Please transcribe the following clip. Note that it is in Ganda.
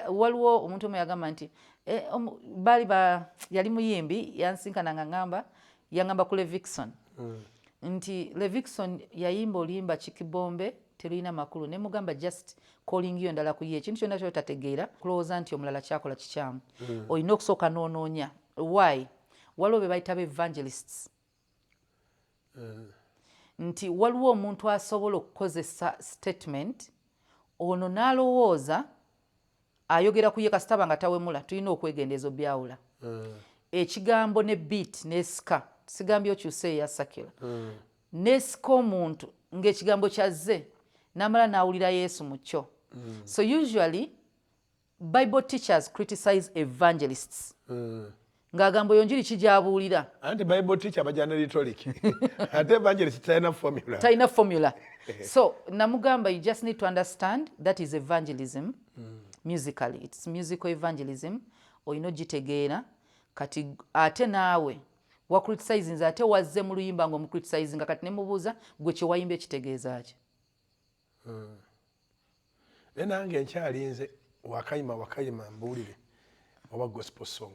Waliwo omuntu omu yagamba nti yali muyimbi yansinkana yangamba ku Levixone nti Levixone yayimba oluyimba chikibombe teruyina makulu ne mugamba just calling yo ndala kuye ekintu kyonna kyotategeera kulowooza nti omulala kyakola kikyamu olina okusooka noonoonya why waliwo be bayita evangelists nti waliwo omuntu asobola okukozesa statement ono n'alowooza ayogera ku ye kasitaba nga tawemula tulina okwegendeeza byawula ekigambo ne beat nesika sigambye okyuse eyasakira nesika omuntu ng'ekigambo kyazze n'amala n'awulira Yesu mu kyo so usually Bible teachers criticize evangelists ng'agamba oyo njiri kijabuulira anti Bible teacher bajana rhetoric ate evangelist talina formula so namugamba you just need to understand that is evangelism musically it's musical evangelism olina ogitegeera kati ate naawe wacriticizing ate wazze mu luyimba ng'omukriticizing kati ne mubuuza gwe kye wayimba ekitegeeza ki nange nkyalinze wakayima mbuulire oba gospel song